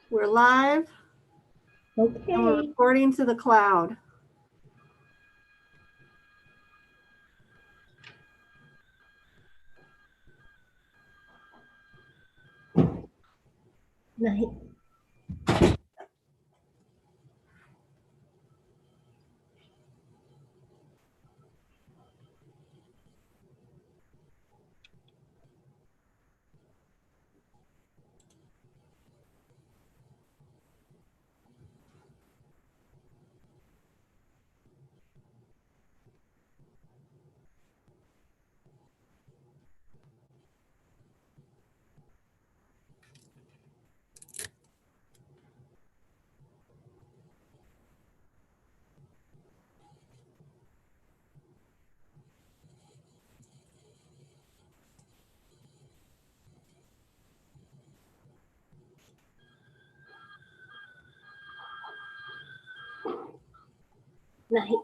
We're live and we're Okay. recording to the cloud. Night. Night.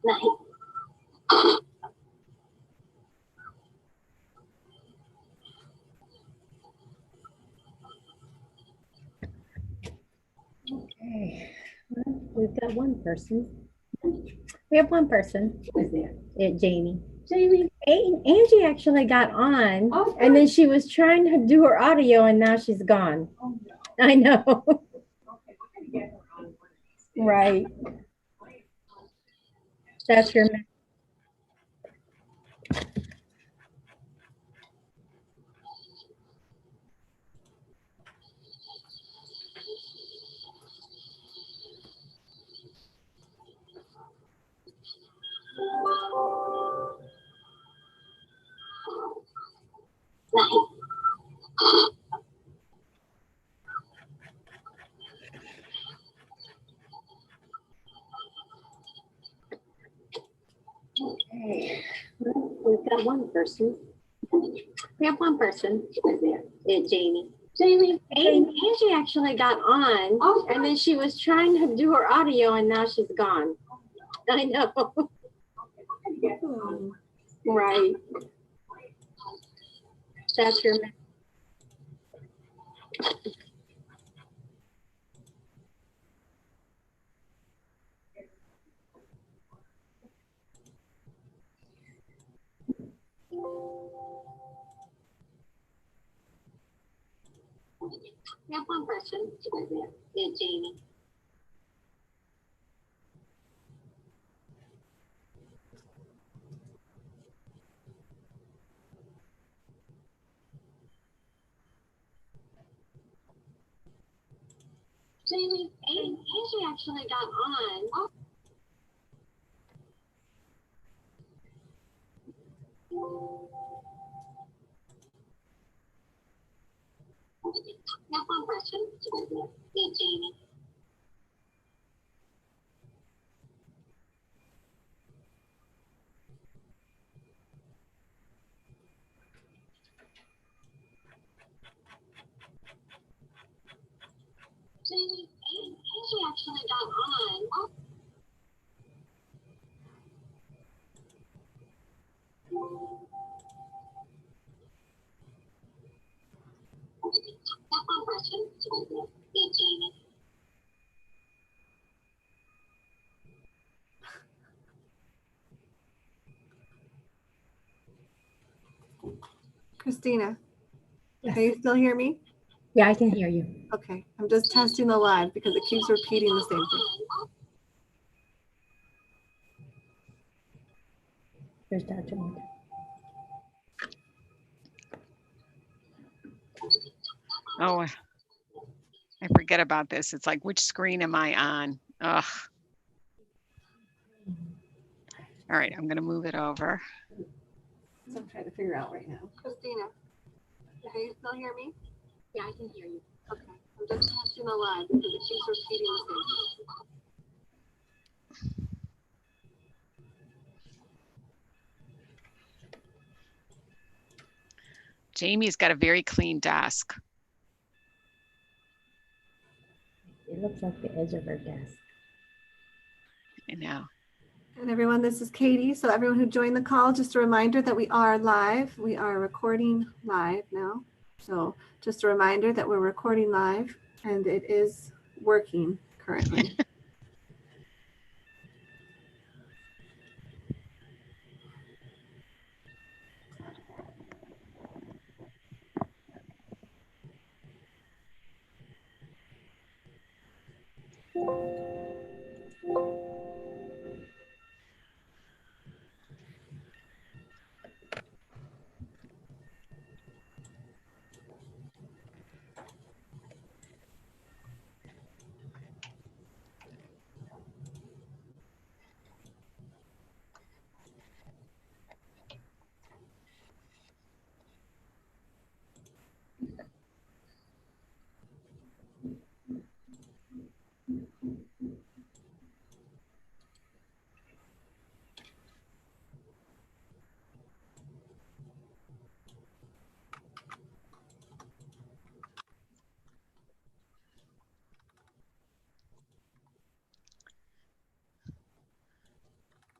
Night. Okay. Well, we've got one person. We have one person. Who is that? Jamie. Jamie. Angie actually got on, Oh, and then she was trying to do her audio, and now she's gone. Oh, no. I know. Okay, we're gonna get her on one of these days. Right. That's your. Night. Okay. Well, we've got one person. We have one person. Who is that? Jamie. Jamie. Angie actually got on, Oh, and then she was trying to do her audio, and now she's gone. I know. okay, we're gonna get her on one of these days. Right. That's your. We have one person. Who is that? Jamie. Jamie. Angie actually got on. Oh. We have one person. Who is that? Jamie. Jamie. Angie actually got on. Oh. We have one person. Who is that? Jamie. Christina, Yes. can you still hear me? Yeah, I can hear you. Okay, I'm just testing the live because it keeps repeating the same thing. There's Dr. Moore. Oh, I forget about this. It's like, which screen am I on? Ugh. All right, I'm gonna move it over. So I'm trying to figure out right now. Christina, can you still hear me? Yeah, I can hear you. Okay. I'm just testing the line because it keeps repeating the same. Jamie's got a very clean desk. It looks like the edge of her desk. I know. And everyone, this is Katie. So everyone who joined the call, just a reminder that we are live. We are recording live now. So just a reminder that we're recording live and it is working currently.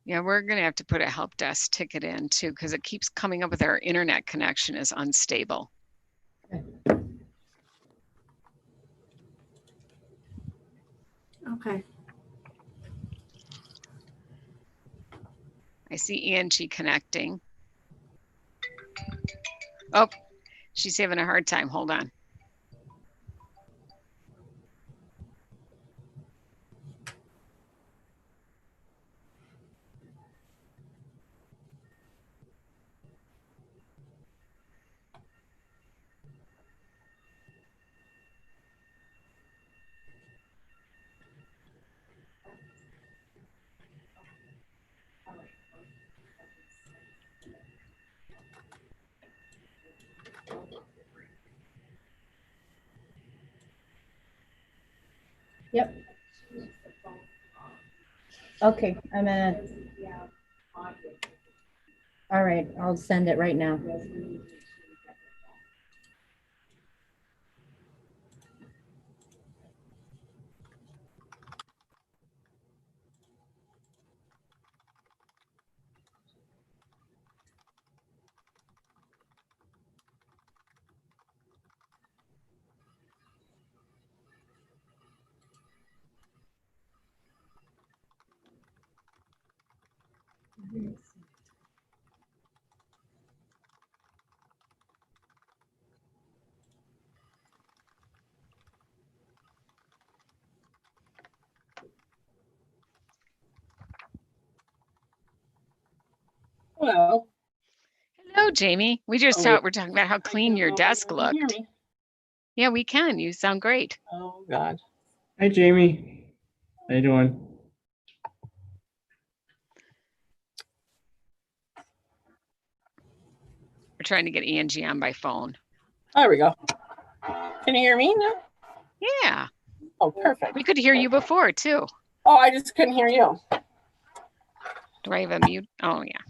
Yeah, we're gonna have to put a help desk ticket in too, because it keeps coming up with our internet connection is unstable. Okay. I see Angie connecting. Oh, she's having a hard time. Hold on. Yep. Okay, I'm gonna. All right, I'll send it right now. Hello. Hello, Jamie. We just Oh, we're talking about how clean your desk Can you hear looked. me? Yeah, we can. You sound great. Oh God. Hi, Jamie. How you doing? We're trying to get Angie on by phone. There we go. Can you hear me now? Yeah, Oh, perfect. we could hear you before too. Oh, I just couldn't hear you. Do I have a mute? Oh, yeah.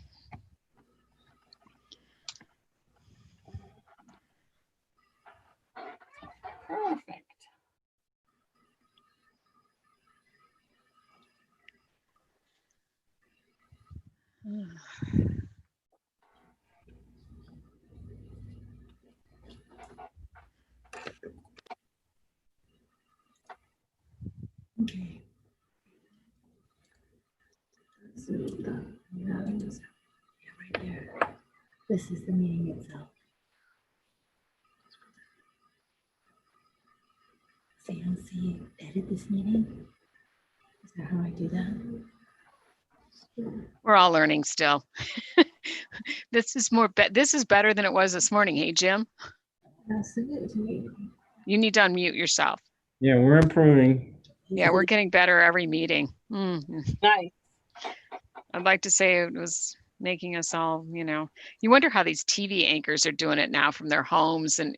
Perfect. Okay. So right there. This is the meeting itself. See, edit this meeting. Is that how I do that? We're all learning still. This is better than it was this morning. Hey, Jim. Now send it to me. You need to unmute yourself. Yeah, we're improving. Yeah, we're getting better every meeting. Nice. I'd like to say it was making us all, you wonder how these TV anchors are doing it now from their homes, and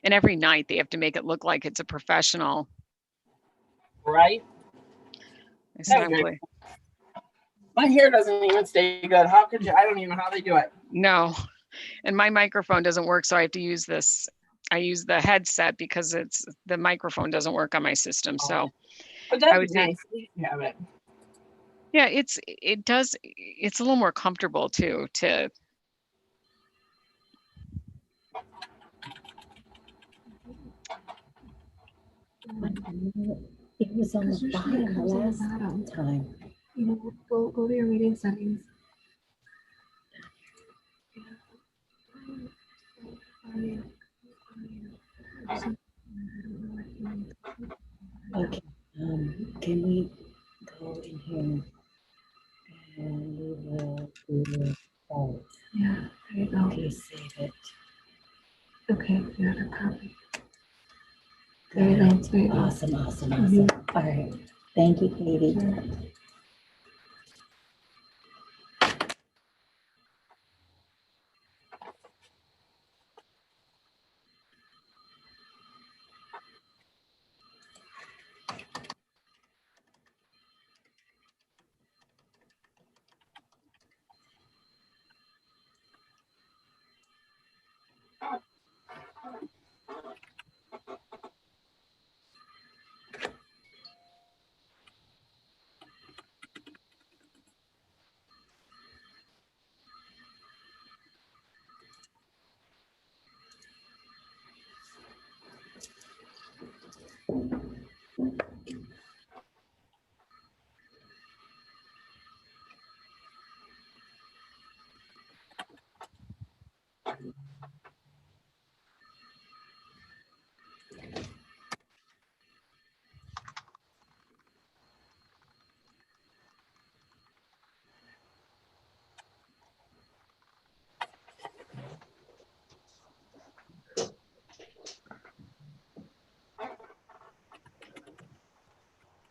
every night they have to make it look like it's a professional. Right? I saw I him agree. play. My hair doesn't even stay good. How could you? I don't even know how they do it. No, and my microphone doesn't work, so I have to use this. I use the headset because the microphone doesn't work on my system. So But I that'd would be say, nice. We can have it. yeah, it's a little more comfortable too. It was on Because the usually it bottom comes on the last bottom. time. Go to your meeting settings. Okay, can we go in here and we will do both? Yeah, there you go. Okay, save it. Okay, you have a copy. There you go. There you go. Awesome, awesome, awesome. All right, thank you, Katie.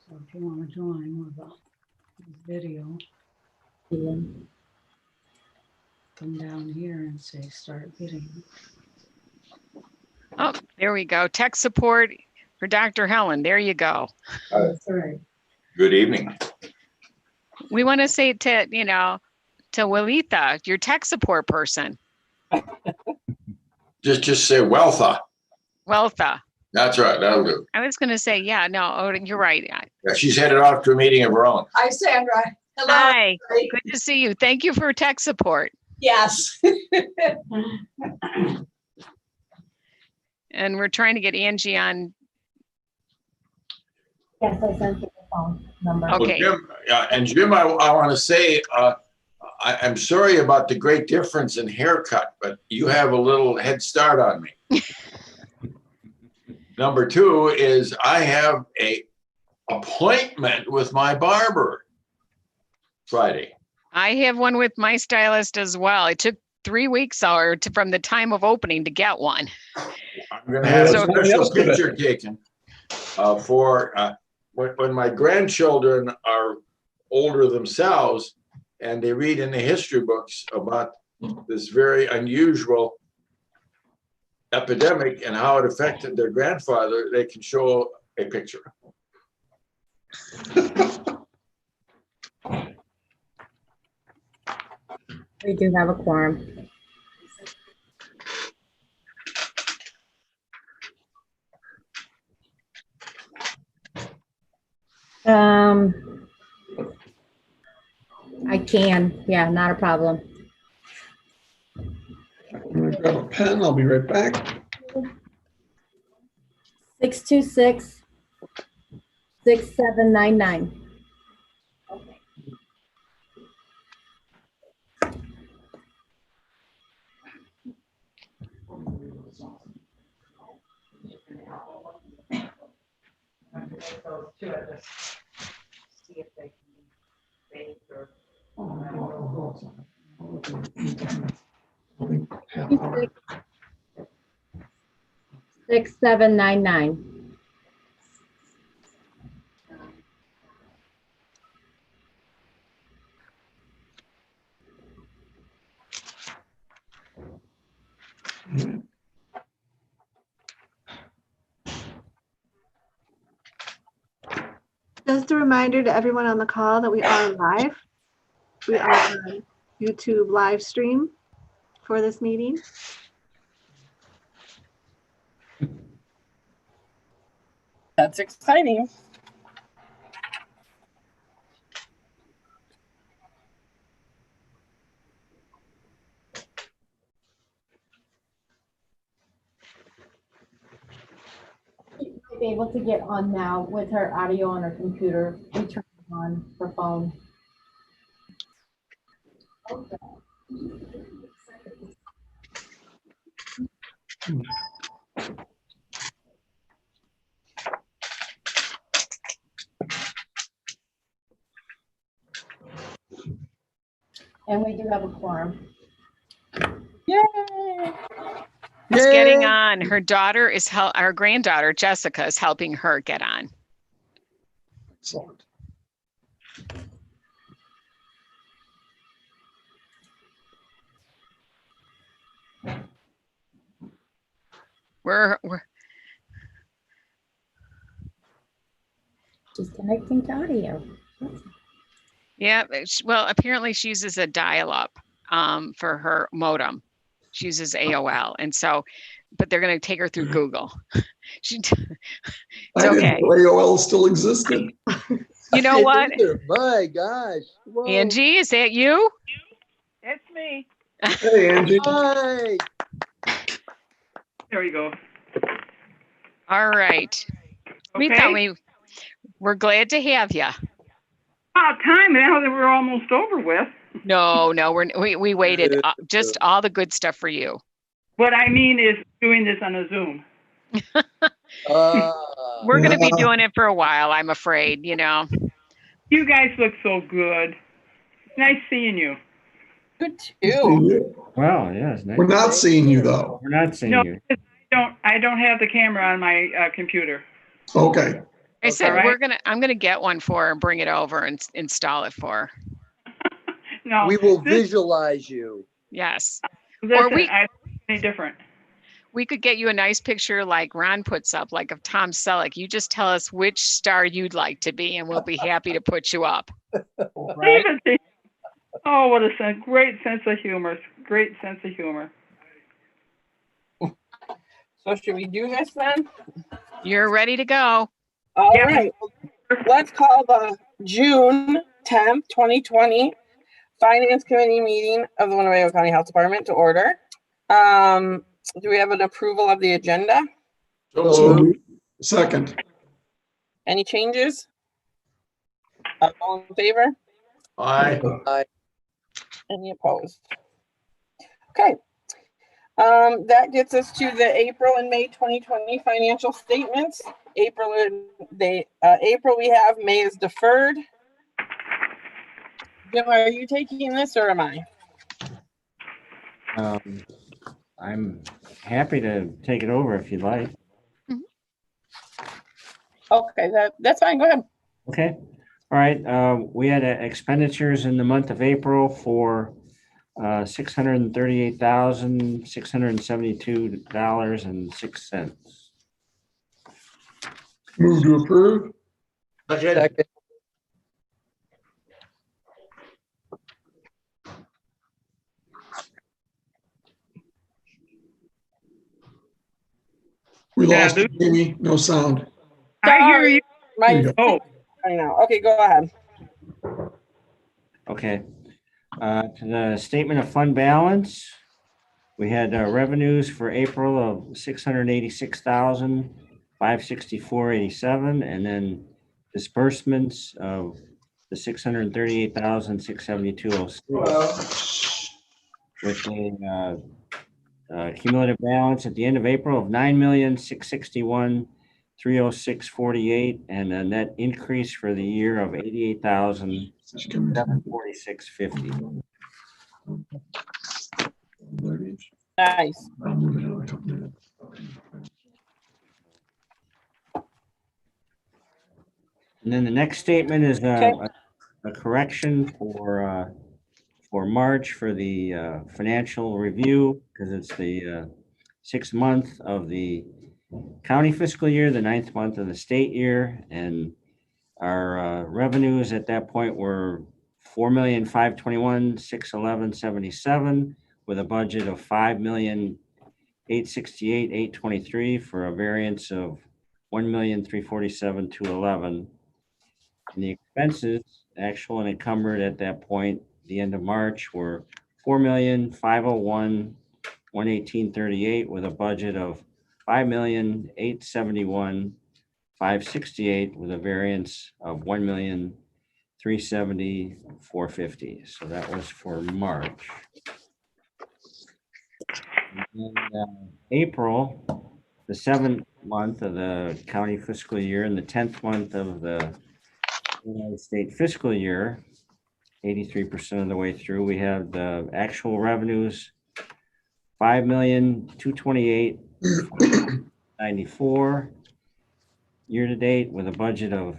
So if you want to join with this video, come down here and say start video. Oh, there we go. Tech support for Dr. Helen. There you go. That's right. Good evening. We want to say to Walitha, your tech support person. Just say Wealtha. Weltha. That's right. That'll do. I was going to say, yeah, no, oh, you're right. Yeah, she's headed off to a meeting of her own. Hi, Sandra. Hello. Hi, everybody. good to see you. Thank you for tech support. Yes. And we're trying to get Angie on. Yes, I sent you the phone number. Okay. Well, Jim, I want to say, I'm sorry about the great difference in haircut, but you have a little head start on me. Number two is I have a appointment with my barber Friday. I have one with my stylist as well. It took 3 weeks from the time of opening to get one. I'm going to have So- a special picture taken for when my grandchildren are older themselves and they read in the history books about this very unusual epidemic and how it affected their grandfather, they can show a picture. We do have a quorum. I can, yeah, not a problem. I'm gonna grab a pen. I'll be right back. 626-6799. 6799. Just a reminder to everyone on the call that we are live. We are on YouTube live stream for this meeting. That's exciting. Be able to get on now with her audio on her computer. We turn it on her phone. And we do have a quorum. Yay! It's getting on. Her daughter is our granddaughter Jessica is helping her get on. Excellent. We're She's connecting to audio. yeah. Well, apparently she uses a dial-up for her modem. She uses AOL, and so, but they're going to take her through Google. It's I didn't okay. know AOL still existed. You know what, My gosh. Whoa. Angie, is that you? It's me. Hey, Angie. Hi. There you go. All right. We thought we're glad to have you. About time now that we're almost over with. No, we waited just all the good stuff for you. What I mean is doing this on a Zoom. We're going to be doing it for a while, I'm afraid, you know. You guys look so good. Nice seeing you. Good Seeing too. you. Wow, yeah, it's nice. We're not seeing you though. We're not seeing No, you. I don't have the camera on my computer. Okay. I said Okay. I'm gonna get one for her and bring it over and install it for her. No, We will visualize you. Yes. Listen, we- I any different. We could get you a nice picture like Ron puts up, like of Tom Selleck. You just tell us which star you'd like to be, and we'll be happy to put you up. Right. Oh, what a great sense of humor. Great sense of humor. So should we do this then? You're ready to go. All Yeah. right. Let's call the June 10th, 2020 Finance Committee meeting of the Winnebago County Health Department to order. Do we have an approval of the agenda? So, second. Any changes? All in favor? Aye. Any opposed? Okay. That gets us to the April and May 2020 financial statements. April we have, May is deferred. Jim, are you taking this or am I? I'm happy to take it over if you'd like. Okay, that's fine. Go ahead. Okay. All right. We had expenditures in the month of April for $638,672.06. Move to approve. Second. We Yeah, lost Amy. No sound. I hear you. There you go. I know. Okay, go ahead. Okay. To the statement of fund balance, we had revenues for April of $686,564.87, and then disbursements of the $638,672.06, with a cumulative balance at the end of April of $9,661,306.48, and a net increase for the year of $88,746.50. Nice. I'll move it in a couple minutes. And then the next statement is Okay. a correction for March for the financial review, because it's the 6th month of the county fiscal year, the 9th month of the state year, and our revenues at that point were 4,521,611.77 with a budget of 5,868,823 for a variance of 1,347,211. And the expenses, actual and encumbered at that point, the end of March, were 4,501,118.38 with a budget of 5,871,568 with a variance of 1,370,450. So that was for March. And then, April, the 7th month of the county fiscal year and the 10th month of the United State fiscal year, 83% of the way through, we have the actual revenues, 5,228,94 year to date with a budget of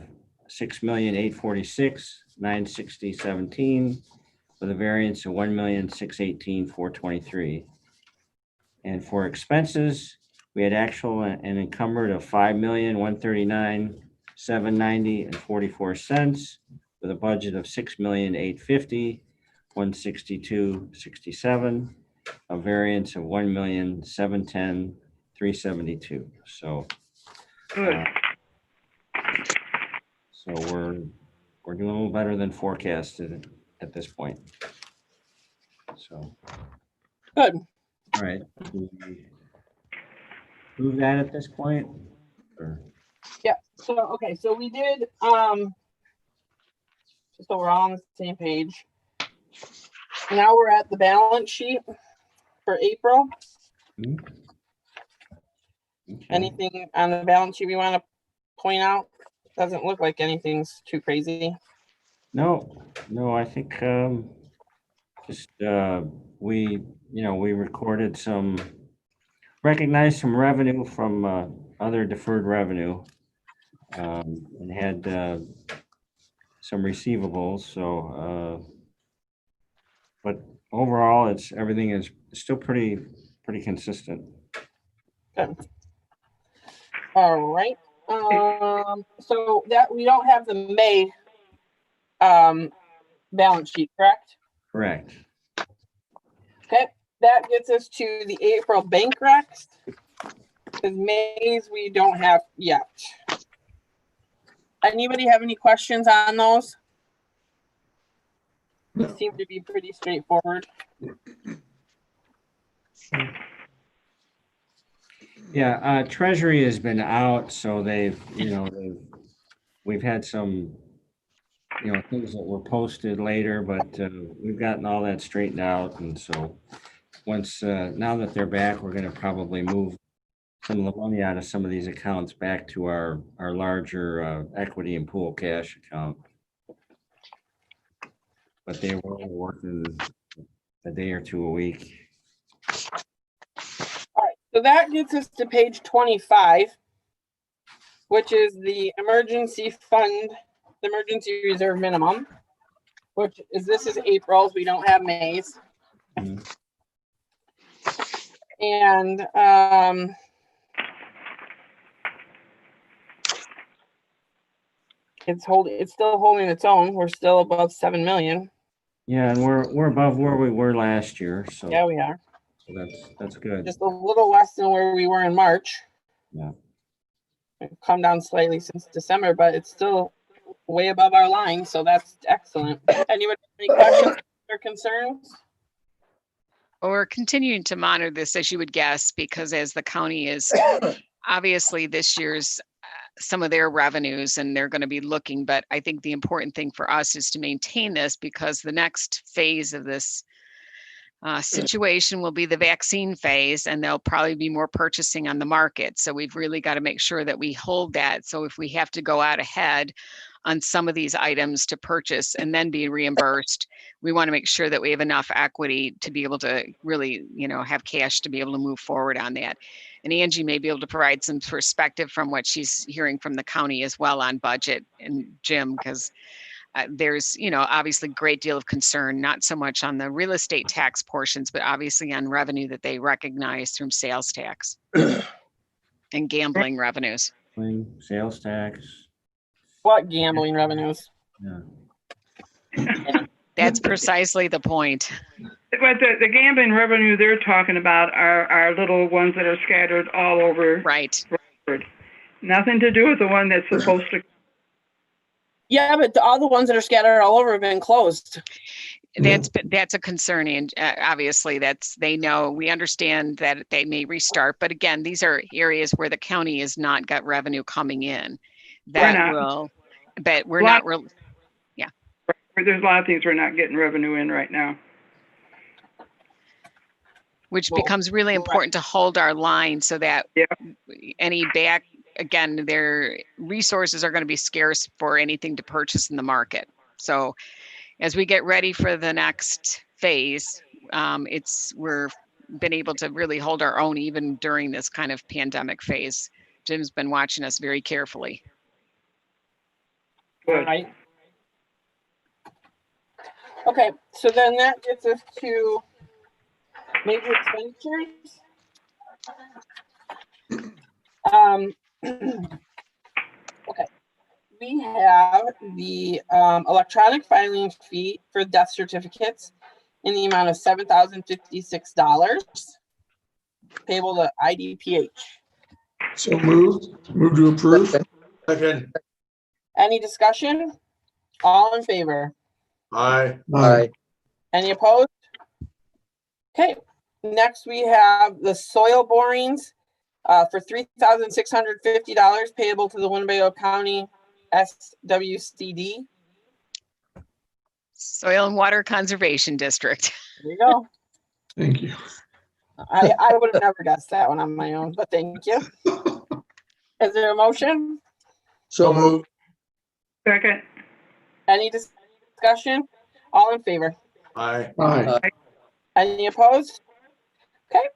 6,846,960.17 with a variance of 1,618,423. And for expenses, we had actual and encumbered of 5,139,790.44 with a budget of 6,850,162.67, a variance of 1,710,372. So, Good. so we're doing a little better than forecasted at this point. So, Good. all right. Do we prove that at this point? Or? Yeah. So, okay. So we did, so we're all on the same page. Now we're at the balance sheet for April. Okay. Anything on the balance sheet we want to point out? Doesn't look like anything's too crazy. No, I think just we recorded recognized some revenue from other deferred revenue and had some receivables. So, but overall, everything is still pretty consistent. Good. All right. So that we don't have the May balance sheet, correct? Correct. Okay. That gets us to the April bank recs. Because May's we don't have yet. Anybody have any questions on those? They seem to be pretty straightforward. Yeah, Treasury has been out, so we've had some, things that were posted later, but we've gotten all that straightened out. And so now that they're back, we're going to probably move some of the money out of some of these accounts back to our larger equity and pool cash account. But they were only working a day or two a week. All right, so that gets us to page 25, which is the emergency fund, the emergency reserve minimum, this is April's, we don't have May's. Mm-hmm. And it's still holding its own. We're still above 7 million. Yeah, and we're above where we were last year. So yeah, we are. So that's good. Just a little less than where we were in March. Yeah. It's come down slightly since December, but it's still way above our line, so that's excellent. Anybody have any questions or concerns? Well, we're continuing to monitor this, as you would guess, because as the county is obviously this year's some of their revenues and they're going to be looking, but I think the important thing for us is to maintain this, because the next phase of this situation will be the vaccine phase, and there'll probably be more purchasing on the market. So we've really got to make sure that we hold that. So if we have to go out ahead, on some of these items to purchase and then be reimbursed. We want to make sure that we have enough equity to be able to really, have cash to be able to move forward on that. And Angie may be able to provide some perspective from what she's hearing from the county as well on budget, and Jim, because there's, obviously great deal of concern, not so much on the real estate tax portions, but obviously on revenue that they recognize through sales tax and gambling revenues. Sales tax. What gambling revenues? Yeah. That's precisely the point. But the gambling revenue they're talking about are little ones that are scattered all over. Right. Nothing to do with the one that's supposed to. Yeah, but all the ones that are scattered all over have been closed. That's a concern, and obviously they know, we understand that they may restart, but again, these are areas where the county has not got revenue coming in. There's a lot of things we're not getting revenue in right now. Which becomes really important to hold our line so that again, their resources are going to be scarce for anything to purchase in the market. So as we get ready for the next phase, we're been able to really hold our own even during this kind of pandemic phase. Jim's been watching us very carefully. All right. Okay, so then that gets us to major expenditures. Okay, we have the electronic filing fee for death certificates in the amount of $7,056 payable to IDPH. So moved. Move to approve. Second. Any discussion? All in favor? Aye. Aye. Any opposed? Okay, next we have the soil borings for $3,650 payable to the Winnebago County SWCD. Soil and Water Conservation District. There you go. Thank you. I would have never guessed that one on my own, but thank you. Is there a motion? So moved. Second. Any discussion? All in favor? Aye. Aye. Any opposed? Okay.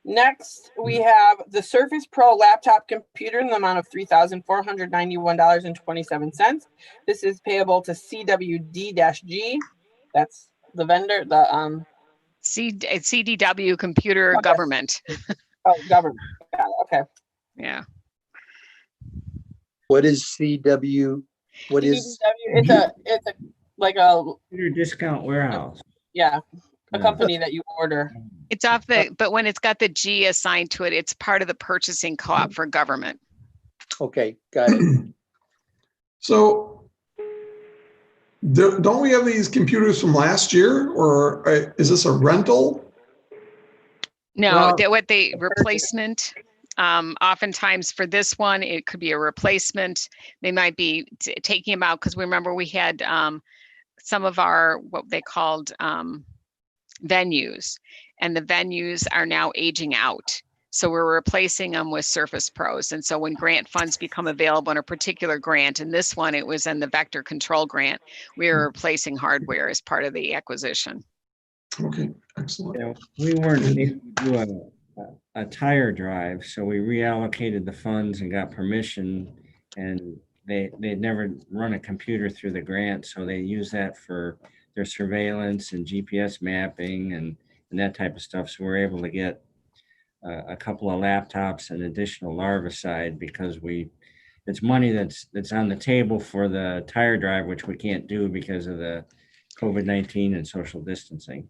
Next, we have the Surface Pro laptop computer in the amount of $3,491.27. This is payable to CWD-G. That's the vendor, the CDW Computer Okay. Government. Government. Got it. Okay. Yeah. What is CW? What is? CDW, it's a like a Computer discount warehouse. a company that you order. It's off but when it's got the G assigned to it, it's part of the purchasing co-op for government. Okay, got it. So don't we have these computers from last year, or is this a rental? No, replacement. Oftentimes for this one, it could be a replacement. They might be taking them out because remember we had some of our what they called venues, and the venues are now aging out. So we're replacing them with Surface Pros. And so when grant funds become available in a particular grant, and this one, it was in the vector control grant, we are replacing hardware as part of the acquisition. Okay, excellent. Yeah, we weren't able to do a tire drive, so we reallocated the funds and got permission, and they'd never run a computer through the grant, so they use that for their surveillance and GPS mapping and that type of stuff. So we're able to get a couple of laptops and additional Larvacide because it's money that's on the table for the tire drive, which we can't do because of the COVID-19 and social distancing.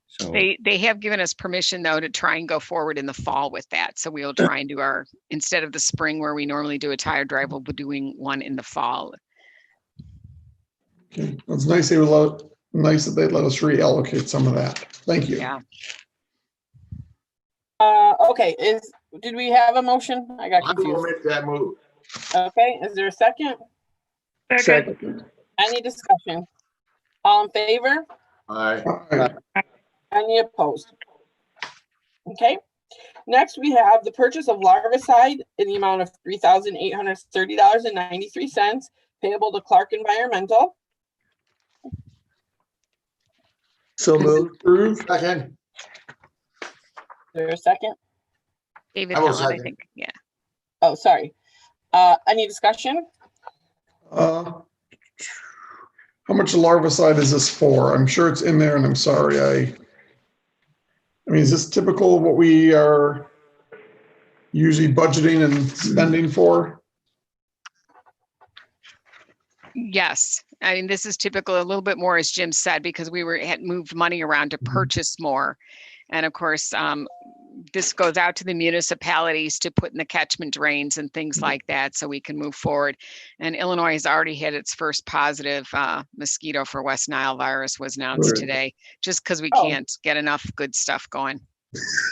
So they have given us permission though to try and go forward in the fall with that. So we'll try and do instead of the spring where we normally do a tire drive, we'll be doing one in the fall. Okay, it's nice they nice that they let us reallocate some of that. Thank you. Yeah. Okay, did we have a motion? I got I'm confused. gonna make that move. Okay, is there a second? Second. Any discussion? All in favor? Aye. Aye. Any opposed? Okay. Next, we have the purchase of Larvacide in the amount of $3,830.93, payable to Clark Environmental. So moved. Approved. Second. Is there a second? David I will Helen, I second. think, yeah. Oh, sorry. Any discussion? How much larvicide is this for? I'm sure it's in there and I'm sorry. I mean, is this typical of what we are usually budgeting and spending for? Yes, I mean, this is typical, a little bit more, as Jim said, because had moved money around to purchase more. And of course, this goes out to the municipalities to put in the catchment drains and things like that, so we can move forward. And Illinois has already had its first positive mosquito for West Nile virus was announced Good. today, just because we Oh. can't get enough good stuff going.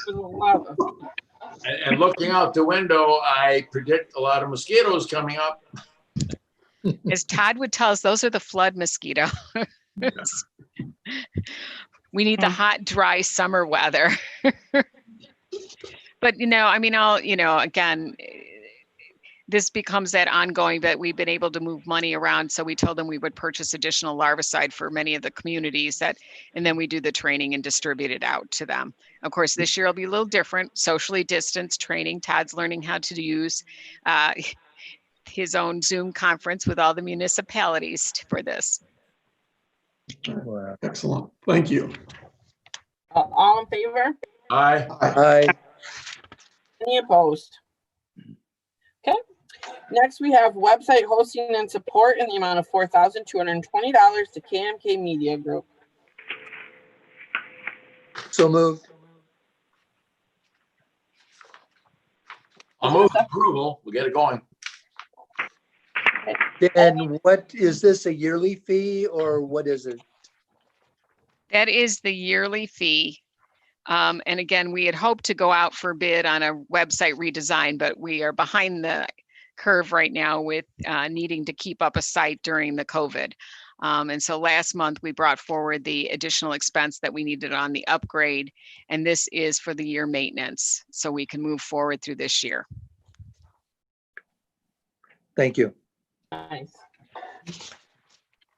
And looking out the window, I predict a lot of mosquitoes coming up. As Todd would tell us, those are the flood mosquitoes. We need the hot, dry summer weather. But, I mean, again, this becomes that ongoing that we've been able to move money around. So we told them we would purchase additional larvicide for many of the communities and then we do the training and distribute it out to them. Of course, this year will be a little different, socially distanced training. Todd's learning how to use his own Zoom conference with all the municipalities for this. Wow. Excellent. Thank you. All in favor? Aye. Aye. Any opposed? Okay. Next, we have website hosting and support in the amount of $4,220 to KMK Media Group. So moved. I'll move approval. We'll get it going. And what, is this a yearly fee or what is it? That is the yearly fee. And again, we had hoped to go out for bid on a website redesign, but we are behind the curve right now with needing to keep up a site during the COVID. And so last month we brought forward the additional expense that we needed on the upgrade. And this is for the year maintenance, so we can move forward through this year. Thank you. Nice.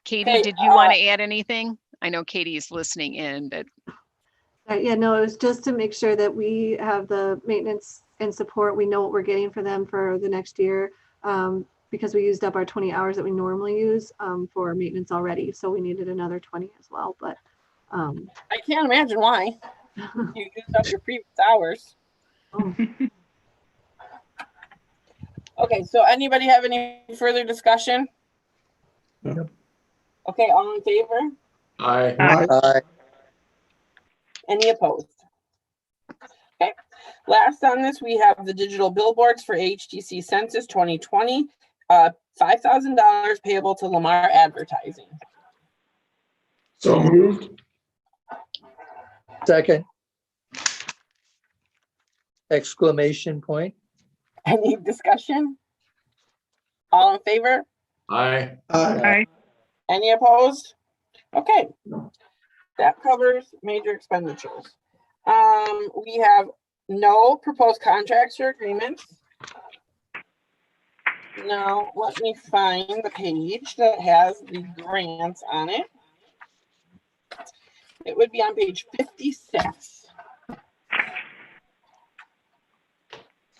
Katie, Okay, did you want to add anything? I know Katie is listening in, but Yeah, no, it was just to make sure that we have the maintenance and support. We know what we're getting for them for the next year, because we used up our 20 hours that we normally use for maintenance already. So we needed another 20 as well, but I can't imagine why. You used up your previous hours. Okay, so anybody have any further discussion? Yep. Okay, all in favor? Aye. Aye. Any opposed? Okay, last on this, we have the digital billboards for HTC Census 2020, $5,000 payable to Lamar Advertising. So moved. Second. Exclamation point. Any discussion? All in favor? Aye. Aye. Any opposed? Okay, that covers major expenditures. We have no proposed contracts or agreements. Now, let me find the page that has the grants on it. It would be on page 56.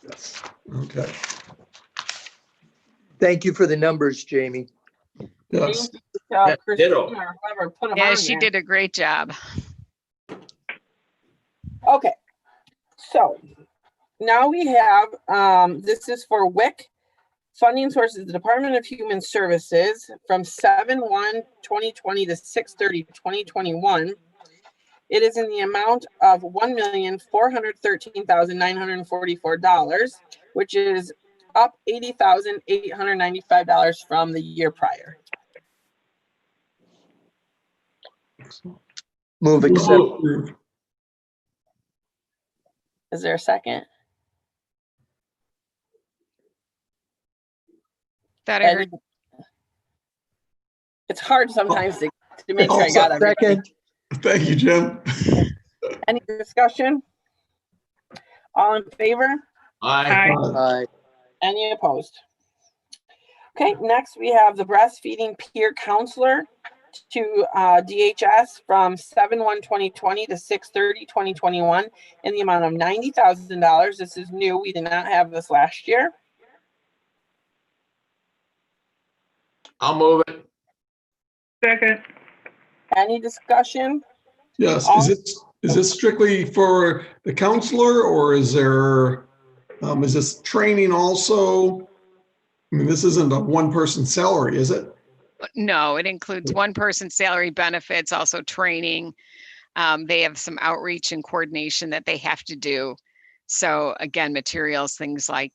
Yes. Okay. Thank you for the numbers, Jamie. Yes. Thank you to Christine ditto. or whoever put them yeah, on she there. did a great job. Okay, so now we have, this is for WIC. Funding sources, the Department of Human Services from 7/1/2020 to 6/30/2021. It is in the amount of $1,413,944, which is up $80,895 from the year prior. Move accept. Approved. Is there a second? Thought I heard. It's hard sometimes to make sure I got everything. Second. Thank you, Jim. Any discussion? All in favor? Aye. Aye. Aye. Any opposed? Okay, next we have the breastfeeding peer counselor to DHS from 7/1/2020 to 6/30/2021 in the amount of $90,000. This is new. We did not have this last year. I'll move it. Second. Any discussion? Yes, All- is this strictly for the counselor or is there, is this training also? I mean, this isn't a one-person salary, is it? No, it includes one person's salary, benefits, also training. They have some outreach and coordination that they have to do. So again, materials, things like,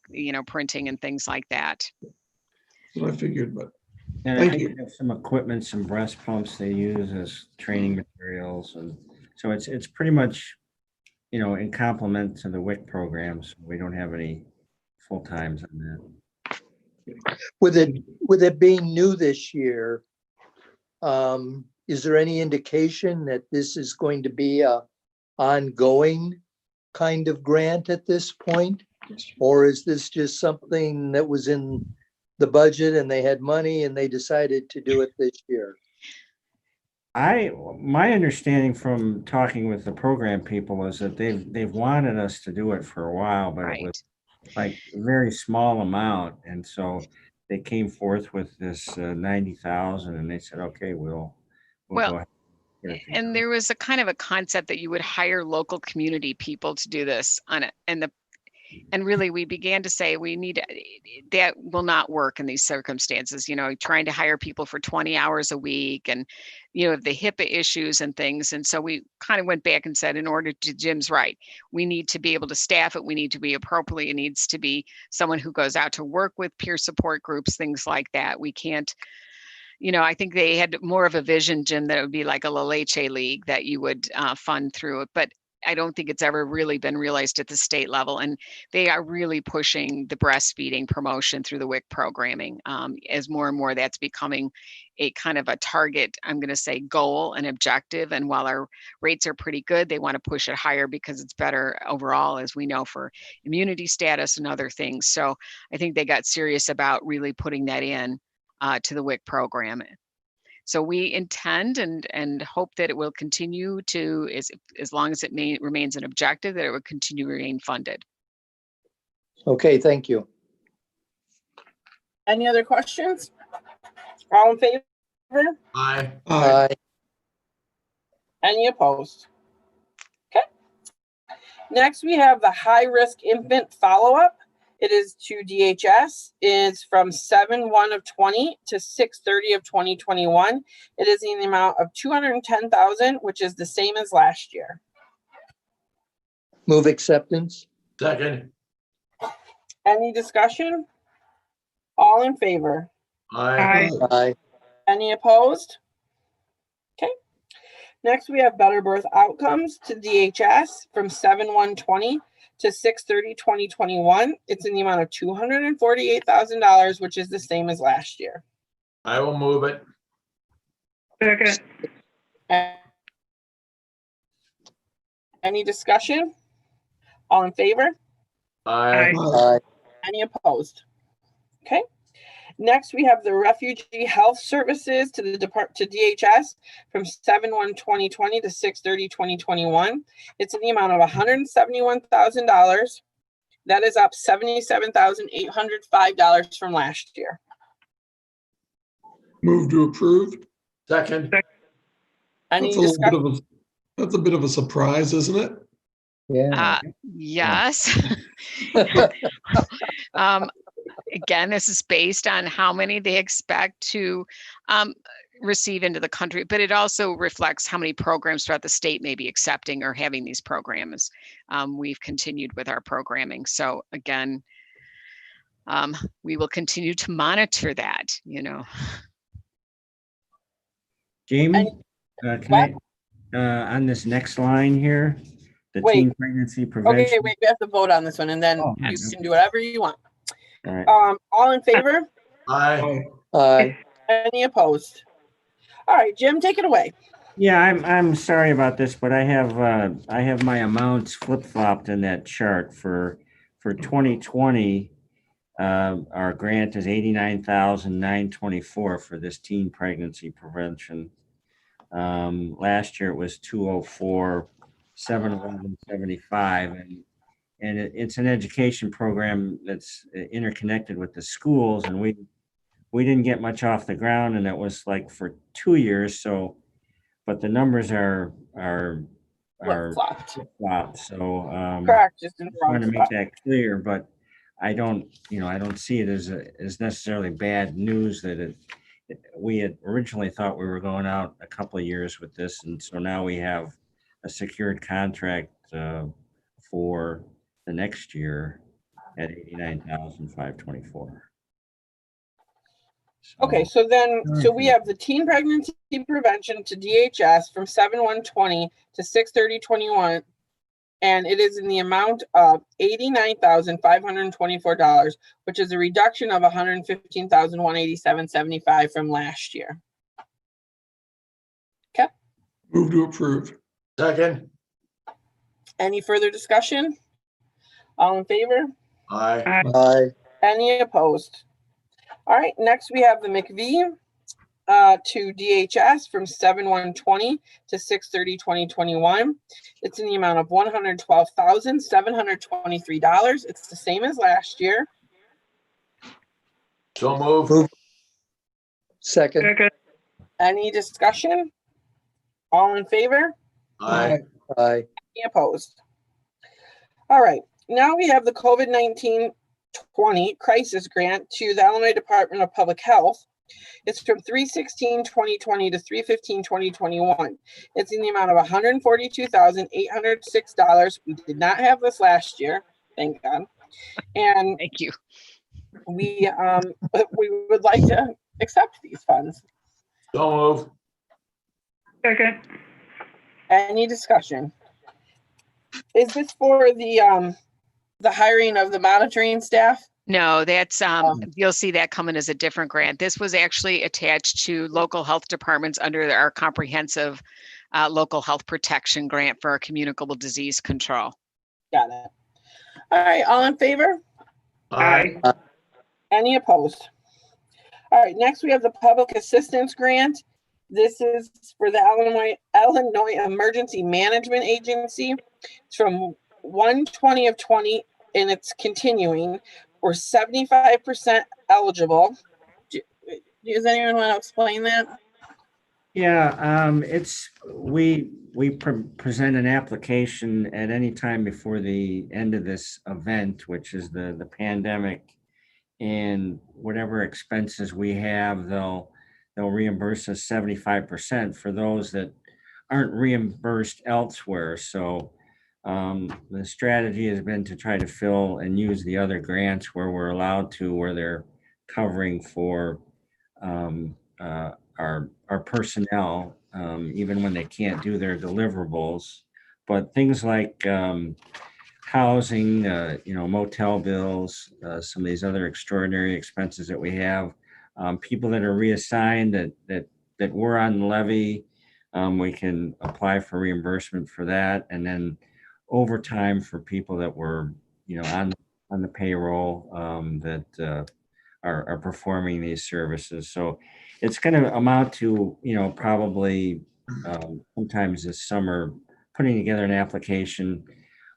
printing and things like that. That's what I figured, but And I Thank think you. they have some equipment, some breast pumps they use as training materials. And so it's pretty much, in complement to the WIC programs. We don't have any full times on that. With it being new this year, is there any indication that this is going to be a ongoing kind of grant at this point? Or is this just something that was in the budget and they had money and they decided to do it this year? My understanding from talking with the program people is that they've wanted us to do it for a while, but it was like a very small amount. And so they came forth with this 90,000 and they said, okay, we'll Well, go ahead. And there was a kind of a concept that you would hire local community people to do this on it. And really we began to say that will not work in these circumstances, trying to hire people for 20 hours a week and, the HIPAA issues and things. And so we kind of went back and said, in order to, Jim's right, we need to be able to staff it. We need to be appropriate. It needs to be someone who goes out to work with peer support groups, things like that. We can't, I think they had more of a vision, Jim, that it would be like a La Leche League that you would fund through it. But I don't think it's ever really been realized at the state level. And they are really pushing the breastfeeding promotion through the WIC programming as more and more that's becoming a kind of a target, I'm going to say, goal and objective. And while our rates are pretty good, they want to push it higher because it's better overall, as we know, for immunity status and other things. So I think they got serious about really putting that in to the WIC program. So we intend and hope that it will continue to, as long as it remains an objective, that it will continue to remain funded. Okay, thank you. Any other questions? All in favor? Aye. Aye. Any opposed? Okay. Next, we have the high-risk infant follow-up. It is to DHS. It's from 7/1/20 to 6/30/2021. It is in the amount of $210,000, which is the same as last year. Move acceptance. Second. Any discussion? All in favor? Aye. Aye. Any opposed? Okay. Next, we have Better Birth Outcomes to DHS from 7/1/20 to 6/30/2021. It's in the amount of $248,000, which is the same as last year. I will move it. Second. Any discussion? All in favor? Aye. Aye. Any opposed? Okay. Next, we have the Refugee Health Services to DHS from 7/1/2020 to 6/30/2021. It's in the amount of $171,000. That is up $77,805 from last year. Move to approve. Second. Any That's discussion? that's a bit of a surprise, isn't it? Yeah. Yes. Again, this is based on how many they expect to receive into the country, but it also reflects how many programs throughout the state may be accepting or having these programs. We've continued with our programming. So again, we will continue to monitor that, Jamie, can I, on this next line here, the Wait. teen pregnancy prevention. Okay, wait, we have to vote on this one and then Oh, you yes. can do whatever you want. All right. All in favor? Aye. Aye. Any opposed? All right, Jim, take it away. Yeah, I'm sorry about this, but I have my amounts flip-flopped in that chart for 2020. Our grant is $89,924 for this teen pregnancy prevention. Last year it was 204,711.75, and it's an education program that's interconnected with the schools, and we didn't get much off the ground, and it was like for 2 years. So, but the numbers are Flip-flopped. flop. So Correct, just in the just want to wrong make spot. that clear, but I don't see it as necessarily bad news that we had originally thought we were going out a couple of years with this, and so now we have a secured contract for the next year at $89,524. Okay, so we have the teen pregnancy prevention to DHS from 7/1/20 to 6/30/21, and it is in the amount of $89,524, which is a reduction of $115,187.75 from last year. Okay. Move to approve. Second. Any further discussion? All in favor? Aye. Aye. Any opposed? All right, next we have the McVie to DHS from 7/1/20 to 6/30/2021. It's in the amount of $112,723. It's the same as last year. So move. Second. Second. Any discussion? All in favor? Aye. Aye. Any opposed? All right, now we have the COVID-19-20 crisis grant to the Illinois Department of Public Health. It's from 3/16/2020 to 3/15/2021. It's in the amount of $142,806. We did not have this last year, thank God. And Thank you. we would like to accept these funds. So move. Second. Any discussion? Is this for the hiring of the monitoring staff? No, that's, you'll see that coming as a different grant. This was actually attached to local health departments under our comprehensive local health protection grant for our communicable disease control. Got it. All right, all in favor? Aye. Any opposed? All right, next we have the public assistance grant. This is for the Illinois Emergency Management Agency. It's from 1/20/20, and it's continuing. We're 75% eligible. Does anyone want to explain that? Yeah, we present an application at any time before the end of this event, which is the pandemic, and whatever expenses we have, they'll reimburse us 75% for those that aren't reimbursed elsewhere. So the strategy has been to try to fill and use the other grants where we're allowed to, where they're covering for our personnel, even when they can't do their deliverables. But things like housing, motel bills, some of these other extraordinary expenses that we have, people that are reassigned that were on the levy, we can apply for reimbursement for that, and then overtime for people that were, on the payroll that are performing these services. So it's going to amount to, probably sometimes this summer, putting together an application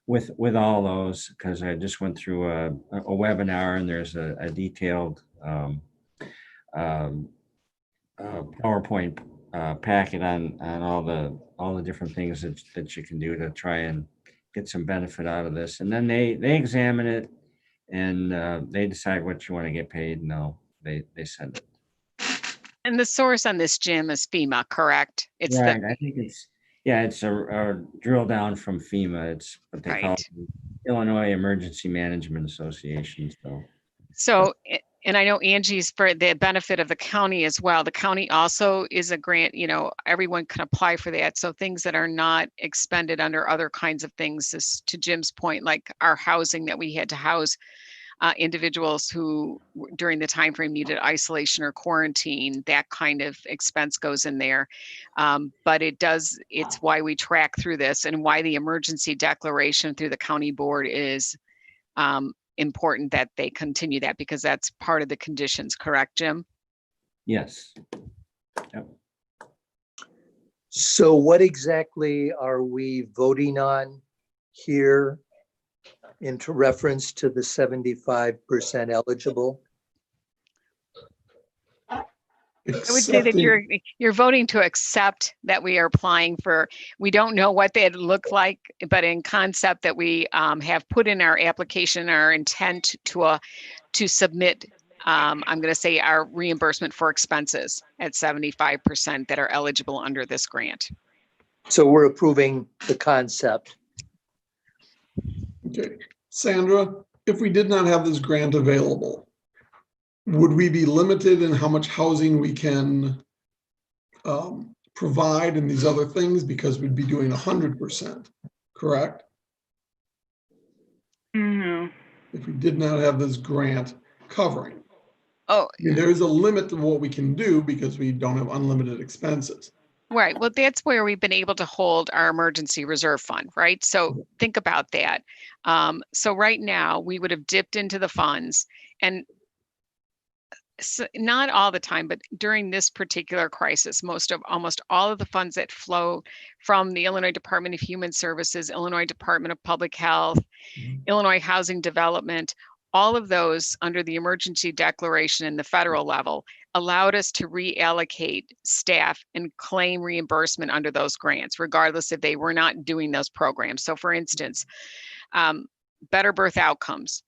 with all those, because I just went through a webinar, and there's a detailed PowerPoint packet on all the different things that you can do to try and get some benefit out of this. And then they examine it, and they decide what you want to get paid, and they send it. And the source on this, Jim, is FEMA, correct? It's right. I think it's a drill down from FEMA. It's what they call the Illinois Emergency Management Association. So, and I know Angie's for the benefit of the county as well. The county also is a grant, everyone can apply for that. So things that are not expended under other kinds of things, is to Jim's point, like our housing that we had to house individuals who during the time frame needed isolation or quarantine, that kind of expense goes in there. But it's why we track through this, and why the emergency declaration through the county board is important that they continue that because that's part of the conditions, correct, Jim? Yes. Yep. So what exactly are we voting on here into reference to the 75% eligible? I would say that Accepting- you're voting to accept that we are applying for, we don't know what they'd look like, but in concept that we have put in our application, our intent to submit, I'm going to say our reimbursement for expenses at 75% that are eligible under this grant. So we're approving the concept. Okay, Sandra, if we did not have this grant available, would we be limited in how much housing we can provide and these other things because we'd be doing 100%, correct? No. If we did not have this grant covering. Oh, I mean, there is a limit to what we can do because we don't have unlimited expenses. right. Well, that's where we've been able to hold our emergency reserve fund, right? So think about that. So right now we would have dipped into the funds and not all the time, but during this particular crisis, almost all of the funds that flow from the Illinois Department of Human Services, Illinois Department of Public Health, Illinois Housing Development, all of those under the emergency declaration in the federal level allowed us to reallocate staff and claim reimbursement under those grants, regardless if they were not doing those programs. So for instance, better birth outcomes.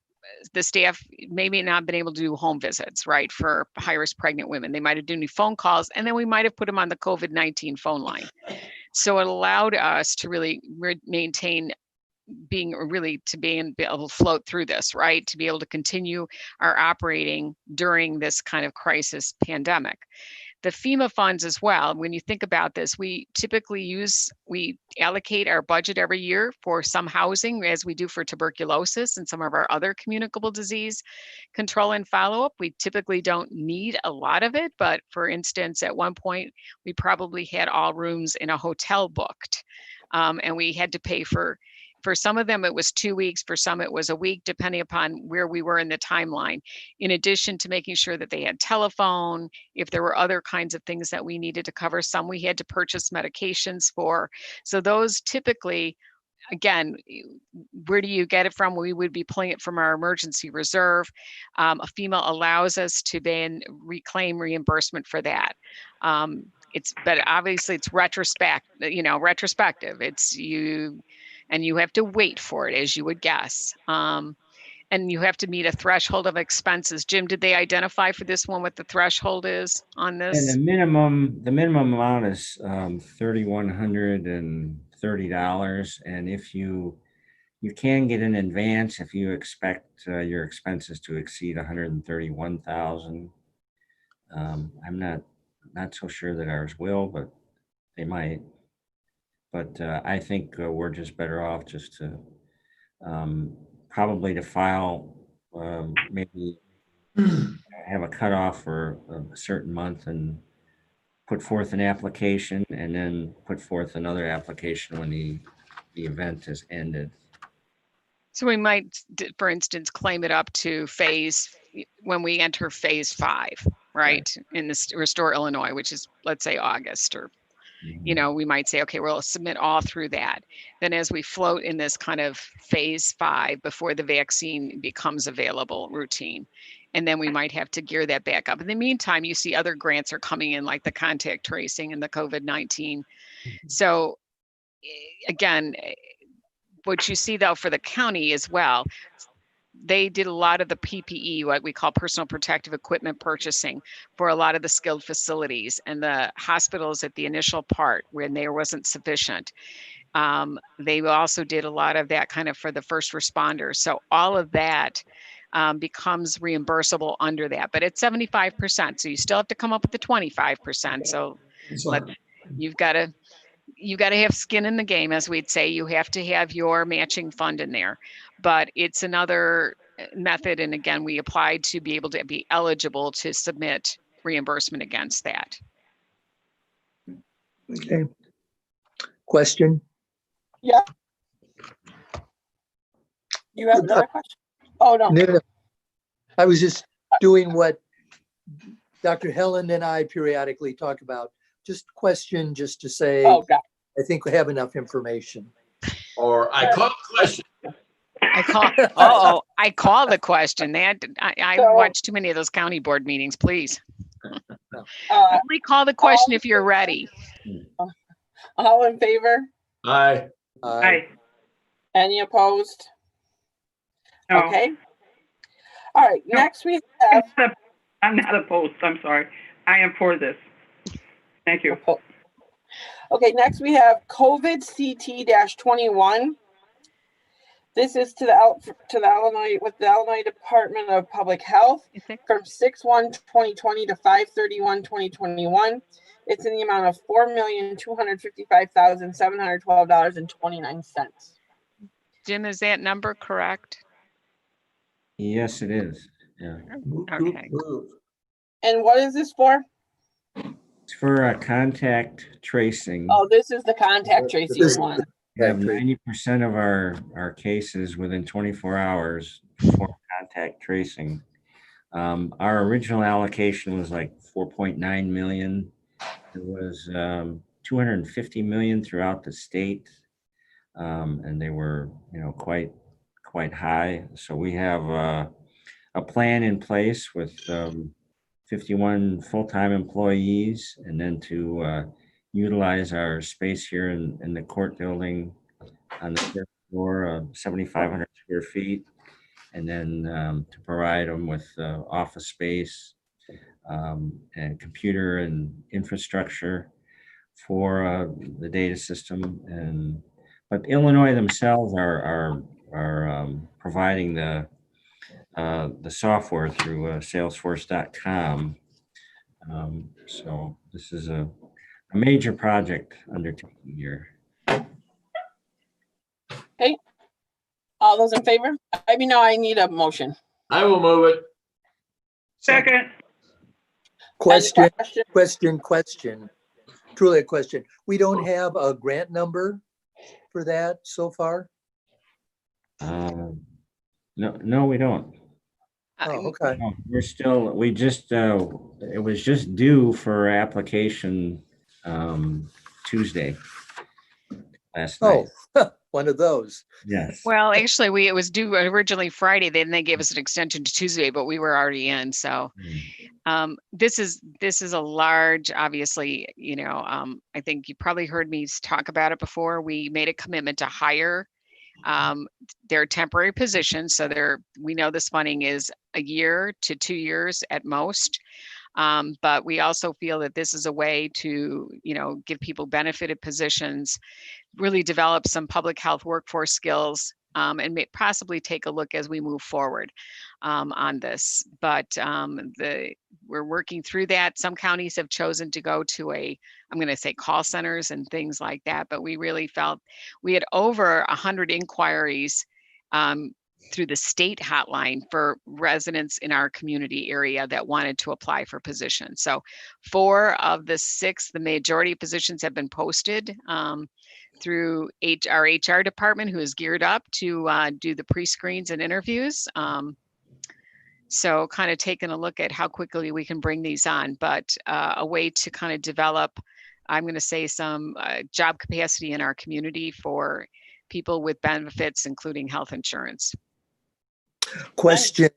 The staff maybe not been able to do home visits, right, for high-risk pregnant women. They might have done phone calls, and then we might have put them on the COVID-19 phone line. So it allowed us to really maintain being able to float through this, right, to be able to continue our operating during this kind of crisis pandemic. The FEMA funds as well, when you think about this, we allocate our budget every year for some housing as we do for tuberculosis and some of our other communicable disease control and follow-up. We typically don't need a lot of it, but for instance, at one point, we probably had all rooms in a hotel booked, and we had to pay for some of them, it was 2 weeks. For some, it was a week, depending upon where we were in the timeline. In addition to making sure that they had telephone, if there were other kinds of things that we needed to cover, some we had to purchase medications for. So those typically, again, where do you get it from? We would be pulling it from our emergency reserve. FEMA allows us to then reclaim reimbursement for that. But obviously it's retrospective. And you have to wait for it, as you would guess. And you have to meet a threshold of expenses. Jim, did they identify for this one what the threshold is on this? And the minimum amount is $3,130. And if you can get in advance if you expect your expenses to exceed 131,000. I'm not so sure that ours will, but they might. But I think we're just better off just to probably to file, maybe have a cutoff for a certain month and put forth an application and then put forth another application when the event is ended. So we might, for instance, claim it up to when we enter phase 5, right? In this Restore Illinois, which is, let's say, August, or we might say, okay, we'll submit all through that. Then as we float in this kind of phase 5 before the vaccine becomes available routine, and then we might have to gear that back up. In the meantime, you see other grants are coming in, like the contact tracing and the COVID-19. So again, what you see though for the county as well, they did a lot of the PPE, what we call personal protective equipment purchasing for a lot of the skilled facilities and the hospitals at the initial part when there wasn't sufficient. They also did a lot of that kind of for the first responders. So all of that becomes reimbursable under that, but it's 75%. So you still have to come up with the 25%. So you've got to have skin in the game, as we'd say. You have to have your matching fund in there, but it's another method. And again, we applied to be able to be eligible to submit reimbursement against that. Okay. Question? Yeah. You have another question? Oh, no. No, no, I was just doing what Dr. Helen and I periodically talk about. Just question, just to say, Oh, God. I think we have enough information. Or I call the question. I call the question. I So- watch too many of those county board meetings, please. Uh, Only call the question if you're ready. all in favor? Aye. Aye. Any opposed? No. Okay. All right, No. next we have, I'm not opposed. I'm sorry. I am for this. Thank you. okay, next we have COVID CT-21. This is to the Illinois, with the Illinois Department of Public Health from 6/1/2020 to 5/31/2021. It's in the amount of $4,255,712.29. Jim, is that number correct? Yes, it is. Yeah. Okay. And what is this for? It's for contact tracing. Oh, this is the contact tracing This- one. We have 90% of our cases within 24 hours for contact tracing. Our original allocation was like 4.9 million. It was 250 million throughout the state. And they were, quite high. So we have a plan in place with 51 full-time employees, and then to utilize our space here in the court building on the fifth floor, 7,500 square feet, and then to provide them with office space and computer and infrastructure for the data system. But Illinois themselves are providing the software through Salesforce.com. So this is a major project undertaking here. Okay. All those in favor? No, I need a motion. I will move it. Second. Question, Question? question. Truly a question. We don't have a grant number for that so far? No, we don't. Oh, okay. No, it was just due for application Tuesday last night. Oh, one of those. Yes. Well, actually, it was due originally Friday. Then they gave us an extension to Tuesday, but we were already in. So this is a large, obviously, I think you probably heard me talk about it before. We made a commitment to hire. They're temporary positions, so we know this funding is a year to 2 years at most. But we also feel that this is a way to, give people benefited positions, really develop some public health workforce skills, and possibly take a look as we move forward on this. But we're working through that. Some counties have chosen to go to I'm going to say call centers and things like that. But we really felt we had over 100 inquiries through the state hotline for residents in our community area that wanted to apply for positions. So 4 of the 6, the majority of positions have been posted through our HR department, who is geared up to do the pre-screens and interviews. So kind of taking a look at how quickly we can bring these on, but a way to kind of develop, I'm going to say, some job capacity in our community for people with benefits, including health insurance. Question.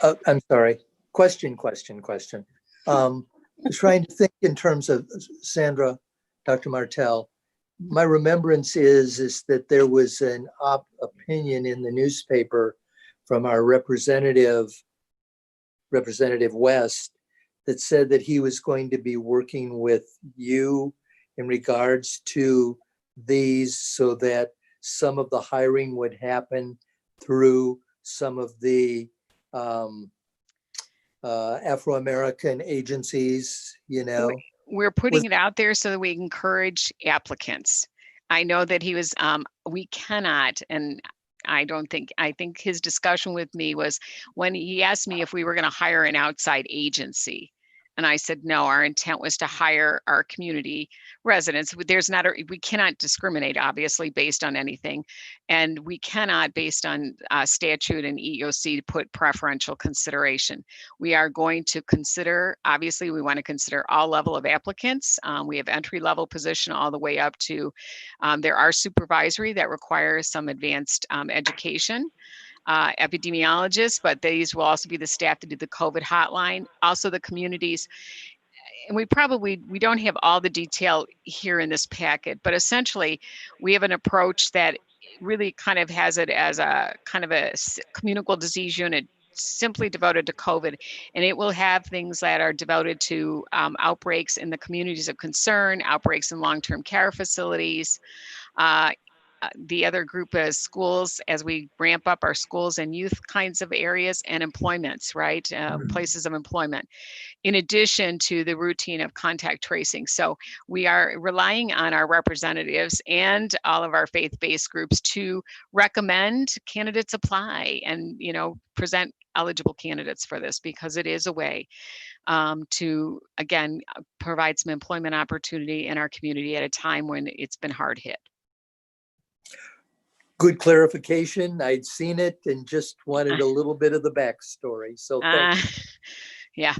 I'm sorry. Question. I was trying to think in terms of Sandra, Dr. Martell. My remembrance is that there was an opinion in the newspaper from our Representative West, that said that he was going to be working with you in regards to these, so that some of the hiring would happen through some of the Afro-American agencies, We're putting it out there so that we encourage applicants. I know that he was, we cannot, and I think his discussion with me was when he asked me if we were going to hire an outside agency. And I said, no, our intent was to hire our community residents. We cannot discriminate, obviously, based on anything. And we cannot, based on statute and EEOC, put preferential consideration. We are going to consider, obviously, we want to consider all level of applicants. We have entry level position all the way up to, there are supervisory that requires some advanced education. Epidemiologists, but these will also be the staff that do the COVID hotline, also the communities. And we don't have all the detail here in this packet, but essentially we have an approach that really kind of has it as a kind of a communicable disease unit simply devoted to COVID. And it will have things that are devoted to outbreaks in the communities of concern, outbreaks in long-term care facilities, the other group is schools as we ramp up our schools and youth kinds of areas, and employments, right? Places of employment, in addition to the routine of contact tracing. So we are relying on our representatives and all of our faith-based groups to recommend candidates apply and, present eligible candidates for this, because it is a way to, again, provide some employment opportunity in our community at a time when it's been hard hit. Good clarification. I'd seen it and just wanted a little bit of the backstory. So yeah.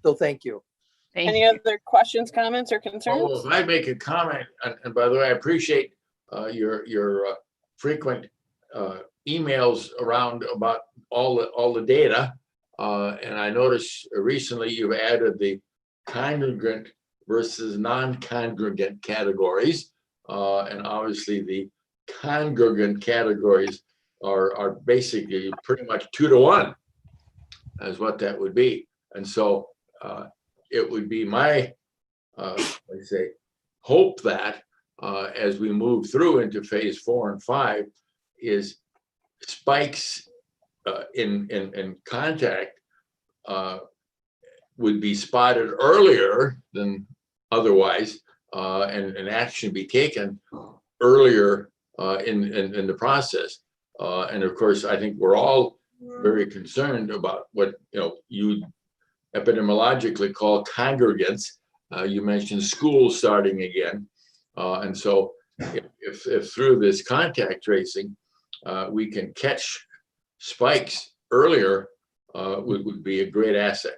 So thank you. Any other questions, comments, or concerns? Well, if I make a comment, and by the way, I appreciate your frequent emails around about all the data. And I noticed recently you've added the congregant versus non-congregant categories. And obviously the congregant categories are basically pretty much 2 to 1 as what that would be. And so it would be my, hope that as we move through into phase 4 and 5 is spikes in contact would be spotted earlier than otherwise, and action be taken earlier in the process. And of course, I think we're all very concerned about what you epidemiologically call congregants. You mentioned schools starting again. And so if through this contact tracing, we can catch spikes earlier, would be a great asset.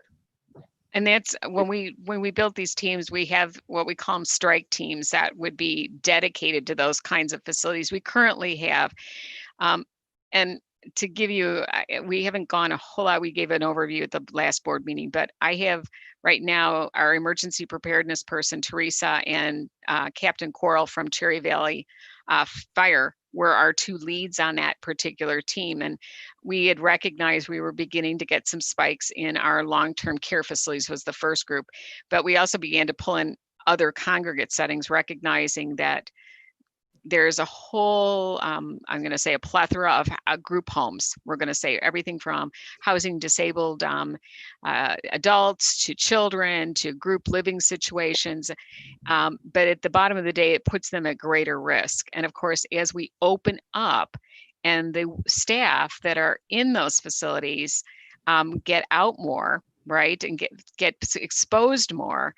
And that's when we built these teams, we have what we call them strike teams that would be dedicated to those kinds of facilities. We currently have, and to give you, we haven't gone a whole lot. We gave an overview at the last board meeting, but I have right now our emergency preparedness person, Teresa, and Captain Coral from Cherry Valley Fire were our 2 leads on that particular team. And we had recognized we were beginning to get some spikes in our long-term care facilities was the first group, but we also began to pull in other congregate settings, recognizing that there's a whole, I'm going to say a plethora of group homes. We're going to say everything from housing disabled adults to children to group living situations. But at the bottom of the day, it puts them at greater risk. And of course, as we open up and the staff that are in those facilities get out more, right, and get exposed more,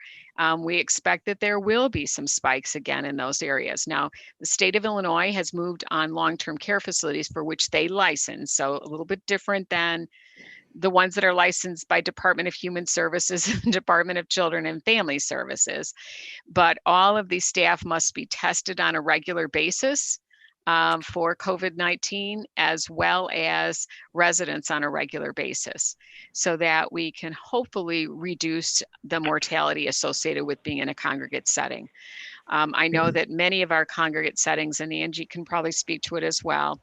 we expect that there will be some spikes again in those areas. Now, the state of Illinois has moved on long-term care facilities for which they license, so a little bit different than the ones that are licensed by Department of Human Services and Department of Children and Family Services. But all of these staff must be tested on a regular basis for COVID-19, as well as residents on a regular basis, so that we can hopefully reduce the mortality associated with being in a congregate setting. I know that many of our congregate settings, and Angie can probably speak to it as well,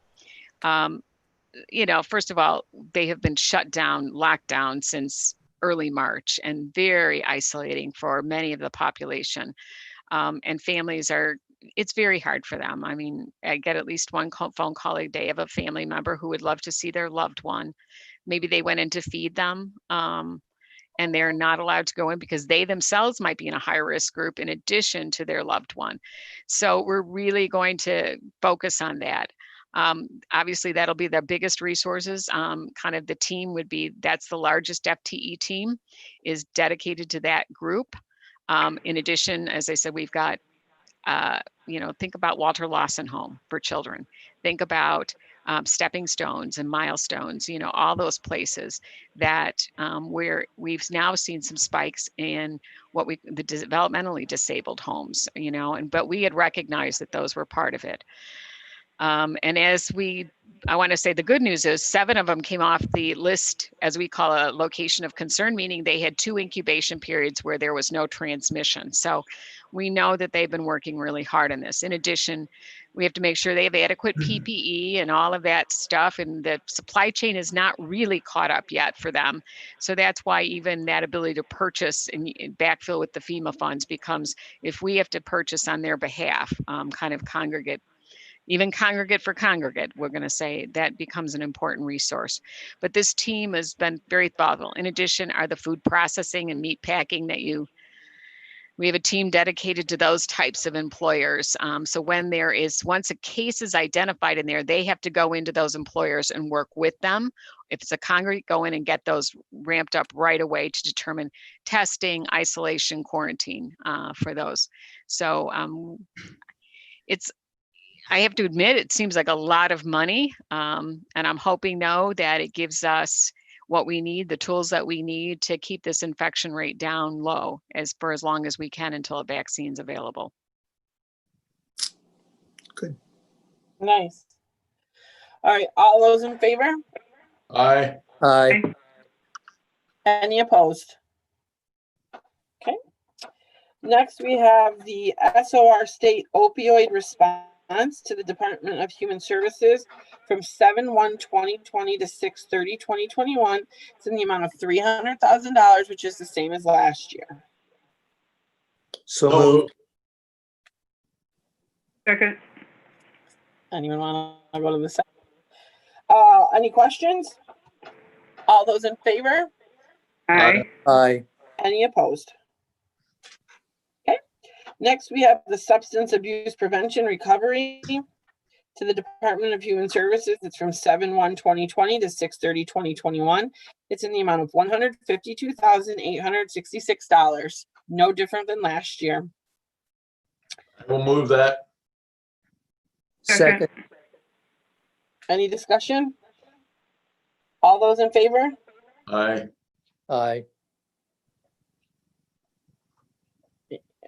first of all, they have been shut down, locked down since early March, and very isolating for many of the population. And families it's very hard for them. I mean, I get at least one phone call a day of a family member who would love to see their loved one. Maybe they went in to feed them, and they're not allowed to go in because they themselves might be in a high risk group in addition to their loved one. So we're really going to focus on that. Obviously, that'll be their biggest resources. Kind of the team would be, that's the largest FTE team is dedicated to that group. In addition, as I said, we've got, think about Walter Lawson Home for children. Think about stepping stones and milestones, all those places that where we've now seen some spikes in the developmentally disabled homes, but we had recognized that those were part of it. And I want to say the good news is 7 of them came off the list, as we call a location of concern, meaning they had 2 incubation periods where there was no transmission. So we know that they've been working really hard on this. In addition, we have to make sure they have adequate PPE and all of that stuff. And the supply chain is not really caught up yet for them. So that's why even that ability to purchase and backfill with the FEMA funds becomes, if we have to purchase on their behalf, kind of congregate for congregate, we're going to say that becomes an important resource. But this team has been very thoughtful. In addition, are the food processing and meat packing we have a team dedicated to those types of employers. So once a case is identified in there, they have to go into those employers and work with them. If it's a congregate, go in and get those ramped up right away to determine testing, isolation, quarantine for those. So I have to admit, it seems like a lot of money. And I'm hoping, though, that it gives us what we need, the tools that we need to keep this infection rate down low for as long as we can until a vaccine's available. Good. Nice. All right, all those in favor? Aye. Aye. Any opposed? Okay. Next, we have the SOR state opioid response to the Department of Human Services from 7/1/2020 to 6/30/2021. It's in the amount of $300,000, which is the same as last year. So So moved. moved. Second. Anyone want to go to the second? Any questions? All those in favor? Aye. Aye. Any opposed? Okay. Next, we have the Substance Abuse Prevention Recovery to the Department of Human Services. It's from 7/1/2020 to 6/30/2021. It's in the amount of $152,866. No different than last year. I will move that. Second. Any discussion? All those in favor? Aye. Aye.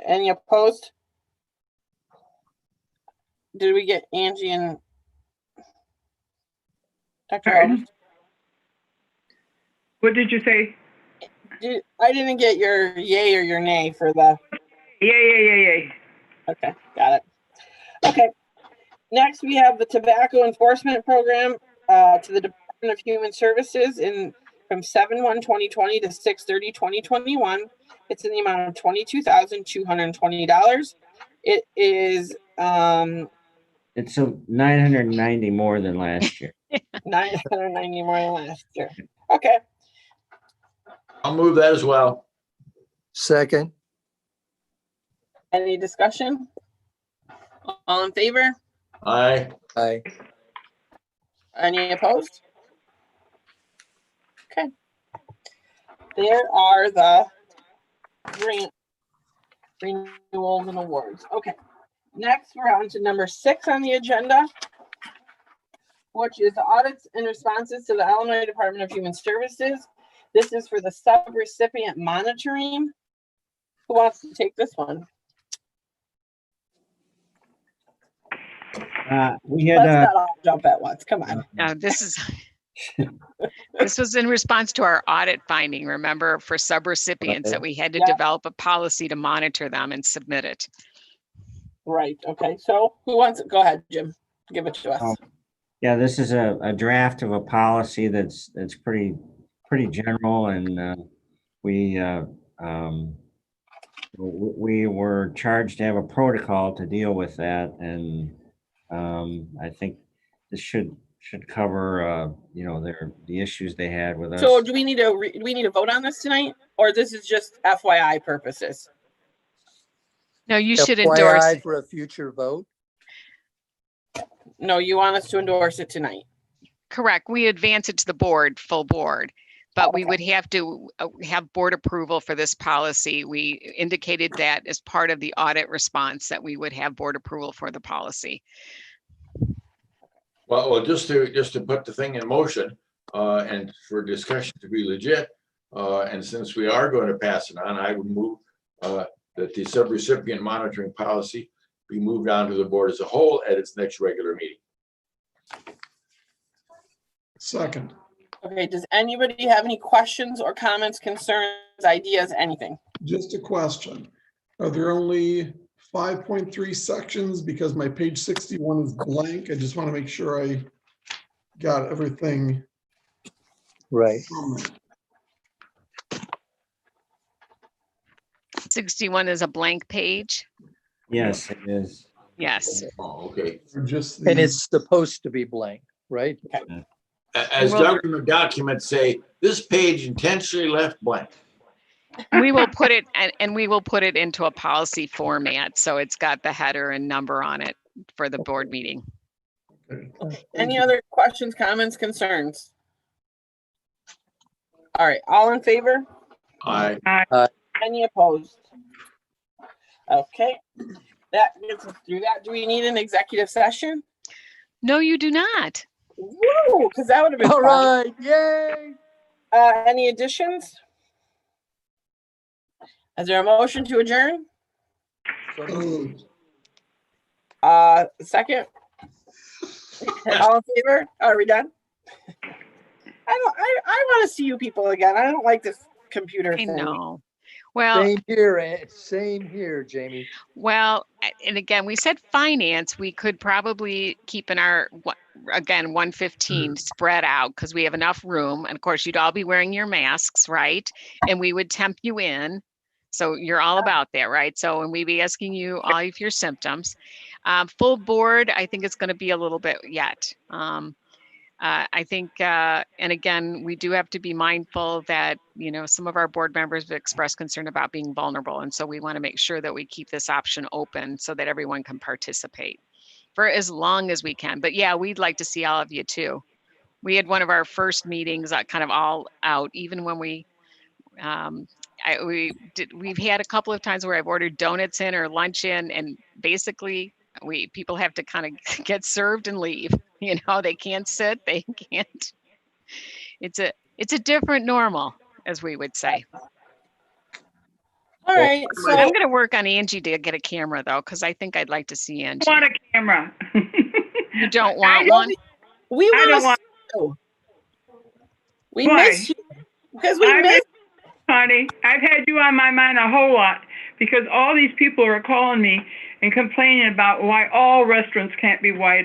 Any opposed? Did we get Angie and Dr. Pardon? Elvis? What did you say? I didn't get your yay or your nay for the. Yay. Okay, got it. Okay. Next, we have the Tobacco Enforcement Program to the Department of Human Services from 7/1/2020 to 6/30/2021. It's in the amount of $22,220. It is It's 990 more than last year. 990 more than last year. Okay. I'll move that as well. Second. Any discussion? All in favor? Aye. Aye. Any opposed? Okay. There are the grant renewals and awards. Okay. Next, we're on to number 6 on the agenda, which is audits and responses to the Illinois Department of Human Services. This is for the sub-recipient monitoring. Who wants to take this one? We had Let's not all jump at once. Come on. This was in response to our audit finding, remember, for subrecipients that we had to develop a policy to monitor them and submit it. Right. Okay. So who wants it? Go ahead, Jim. Give it to us. Yeah, this is a draft of a policy that's pretty general, and we were charged to have a protocol to deal with that, and I think this should cover the issues they had with us. So do we need to vote on this tonight, or this is just FYI purposes? No, you should endorse FYI it. for a future vote. No, you want us to endorse it tonight. Correct. We advance it to the board, full board. But we Okay. would have to have board approval for this policy. We indicated that as part of the audit response that we would have board approval for the policy. Well, just to put the thing in motion, and for discussion to be legit, and since we are going to pass it on, I would move, that the subrecipient monitoring policy be moved on to the board as a whole at its next regular meeting. Second. Okay, does anybody have any questions or comments, concerns, ideas, anything? Just a question. Are there only 5.3 sections because my page 61 is blank? I just want to make sure I got everything. Right. from it. 61 is a blank page. Yes, it is. Yes. Oh, okay. Or just And the, it's supposed to be blank, right? As Well- government documents say, this page intentionally left blank. We will put it, and we will put it into a policy format. So it's got the header and number on it for the board meeting. Any other questions, comments, concerns? All right, all in favor? I, Any opposed? Okay, that gets us through that. Do we need an executive session? No, you do not. Woo, because that would have been All fun. right, yay. Any additions? Is there a motion to adjourn? Second? All in favor? Are we done? I want to see you people again. I don't like this computer I thing. know. Well, Same here, Jamie. well, and again, we said finance, we could probably keep in our, again, 115 spread out because we have enough room. And of course, you'd all be wearing your masks, right? And we would temp you in. So you're all about that, right? So, and we'd be asking you all of your symptoms. Full board, I think it's going to be a little bit yet. I think, and again, we do have to be mindful that, you know, some of our board members have expressed concern about being vulnerable. And so we want to make sure that we keep this option open so that everyone can participate for as long as we can. But yeah, we'd like to see all of you too. We had one of our first meetings kind of all out, even when we've had a couple of times where I've ordered donuts in or lunch in, and basically people have to kind of get served and leave. You know, they can't sit, they can't. It's a different normal, as we would say. All right, so I'm going to work on Angie to get a camera though, because I think I'd like to see Angie. I want a camera. You don't want I one? we I don't want want. to. We Why? miss you because we I miss. Honey, I've had you on my mind a whole lot because all these people are calling me and complaining about why all restaurants can't be wide open.